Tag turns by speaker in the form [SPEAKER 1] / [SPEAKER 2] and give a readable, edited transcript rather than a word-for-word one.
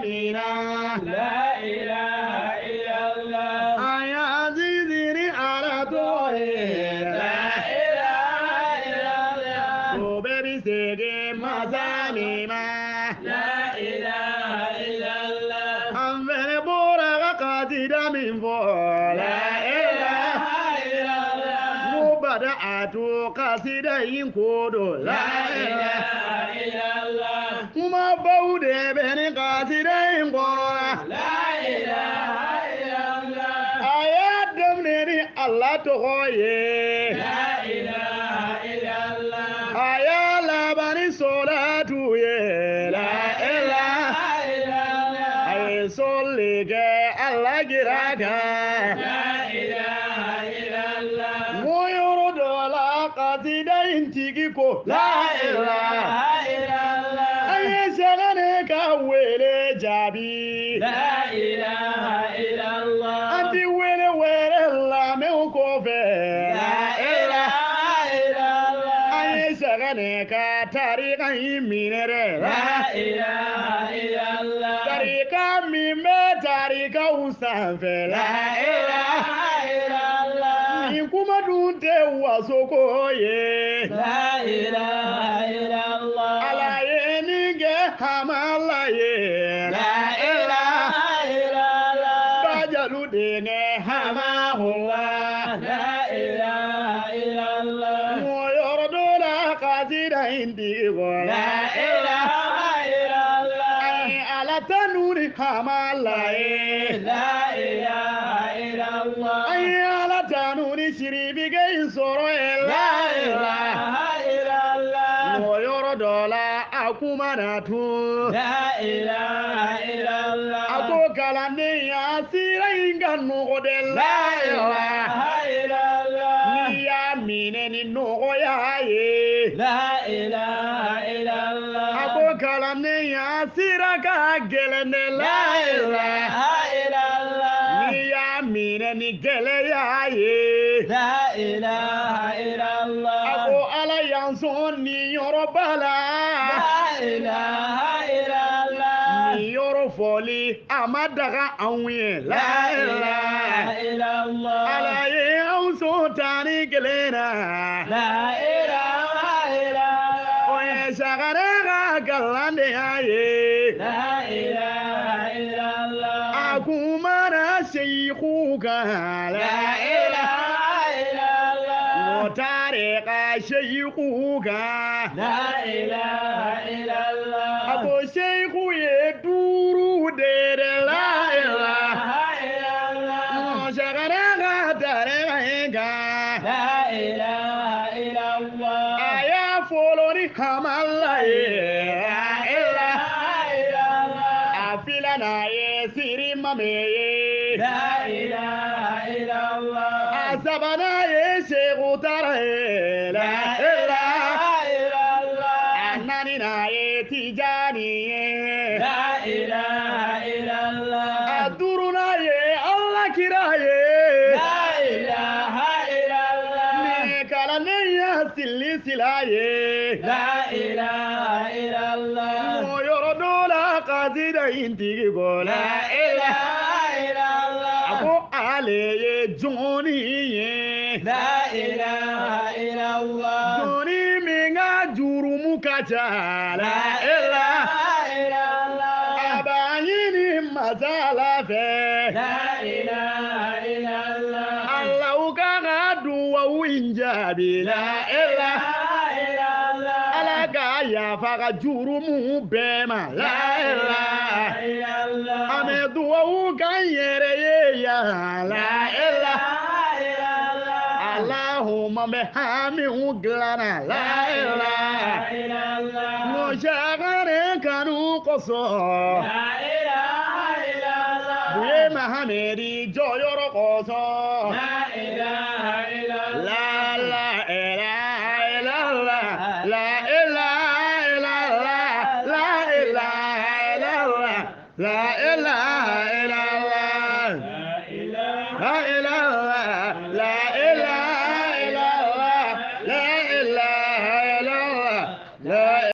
[SPEAKER 1] مينا
[SPEAKER 2] لا إله إلا الله
[SPEAKER 1] يا عزيزي على طويل
[SPEAKER 2] لا إله إلا الله
[SPEAKER 1] وبيبي سيجي مزاميما
[SPEAKER 2] لا إله إلا الله
[SPEAKER 1] أمن بورا قاتل من فوق
[SPEAKER 2] لا إله إلا الله
[SPEAKER 1] مبدأت قصيدين كودو
[SPEAKER 2] لا إله إلا الله
[SPEAKER 1] كما بود بين قصيدين قرى
[SPEAKER 2] لا إله إلا الله
[SPEAKER 1] آيات دمني الله تغوي
[SPEAKER 2] لا إله إلا الله
[SPEAKER 1] آيات لبني صلاة لا إله
[SPEAKER 2] إلا الله
[SPEAKER 1] أي صليك الله جراك
[SPEAKER 2] لا إله إلا الله
[SPEAKER 1] ويرد لا قصيدين تيكو لا إله
[SPEAKER 2] إلا الله
[SPEAKER 1] أي سغنك ويلي جابي
[SPEAKER 2] لا إله إلا الله
[SPEAKER 1] أنت ويلي ويلي الله من كوفي
[SPEAKER 2] لا إله إلا الله
[SPEAKER 1] أي سغنك طريقا يمين
[SPEAKER 2] لا إله إلا الله
[SPEAKER 1] طريقا من طريقا وسافي لا إله
[SPEAKER 2] إلا الله
[SPEAKER 1] من كما دونت وسوكوي
[SPEAKER 2] لا إله إلا الله
[SPEAKER 1] على ينيك حمالاي
[SPEAKER 2] لا إله إلا الله
[SPEAKER 1] باجلو دينك حماه الله
[SPEAKER 2] لا إله إلا الله
[SPEAKER 1] ويردو لا قصيدة انديكو
[SPEAKER 2] لا إله إلا الله
[SPEAKER 1] أي على تنوري حمالاي
[SPEAKER 2] لا إله إلا الله
[SPEAKER 1] أي على تنوري شريبي جاي سورو
[SPEAKER 2] لا إله إلا الله
[SPEAKER 1] ويردو لا أكوماناتو
[SPEAKER 2] لا إله إلا الله
[SPEAKER 1] أكو كلامي يا سيرين كانوا
[SPEAKER 2] لا إله إلا الله
[SPEAKER 1] يا مينني نوغو يا
[SPEAKER 2] لا إله إلا الله
[SPEAKER 1] أكو كلامي يا سيركا جلن
[SPEAKER 2] لا إله إلا الله
[SPEAKER 1] يا مينني جل يا
[SPEAKER 2] لا إله إلا الله
[SPEAKER 1] أكو على ينصوني يربلا
[SPEAKER 2] لا إله إلا الله
[SPEAKER 1] يرفولي أمدغا أوي
[SPEAKER 2] لا إله إلا الله
[SPEAKER 1] على ينصوني جلنا
[SPEAKER 2] لا إله إلا الله
[SPEAKER 1] ويشغرغا كلاندي
[SPEAKER 2] لا إله إلا الله
[SPEAKER 1] أكومانا شيخوك
[SPEAKER 2] لا إله إلا الله
[SPEAKER 1] وطارق شيخوك
[SPEAKER 2] لا إله إلا الله
[SPEAKER 1] أبو شيخ يدورو دير لا إله
[SPEAKER 2] إلا الله
[SPEAKER 1] شغرغا تاريخ
[SPEAKER 2] لا إله إلا الله
[SPEAKER 1] آيا فولوني حمالاي لا إله
[SPEAKER 2] إلا الله
[SPEAKER 1] أفلنا يسيري مامي
[SPEAKER 2] لا إله إلا الله
[SPEAKER 1] أسبنا يشيخ تاري لا إله
[SPEAKER 2] إلا الله
[SPEAKER 1] أنانينا يتجاني
[SPEAKER 2] لا إله إلا الله
[SPEAKER 1] أدورنا يا الله كراي
[SPEAKER 2] لا إله إلا الله
[SPEAKER 1] نكالني يا سلي سلاي
[SPEAKER 2] لا إله إلا الله
[SPEAKER 1] ويردو لا قصيدة انتي لا
[SPEAKER 2] إله إلا الله
[SPEAKER 1] أبو علي جوني
[SPEAKER 2] لا إله إلا الله
[SPEAKER 1] جوني ميغا جورو مكاتا لا إله
[SPEAKER 2] إلا الله
[SPEAKER 1] أبايني مزالا في
[SPEAKER 2] لا إله إلا الله
[SPEAKER 1] الله كغادو وينجابي لا إله
[SPEAKER 2] إلا الله
[SPEAKER 1] على غايا فغجورو مبما لا إله
[SPEAKER 2] إلا الله
[SPEAKER 1] أمدو وكان يريا لا إله
[SPEAKER 2] إلا الله
[SPEAKER 1] اللهم بحامي وقلنا لا إله
[SPEAKER 2] إلا الله
[SPEAKER 1] مشاغر كانوا قصور
[SPEAKER 2] لا إله إلا الله
[SPEAKER 1] بيه محمدي جو يرقصو
[SPEAKER 2] لا إله إلا الله
[SPEAKER 1] لا لا إله إلا الله لا إله إلا الله لا إله إلا الله لا إله إلا الله لا إله لا إله إلا الله لا إله إلا الله لا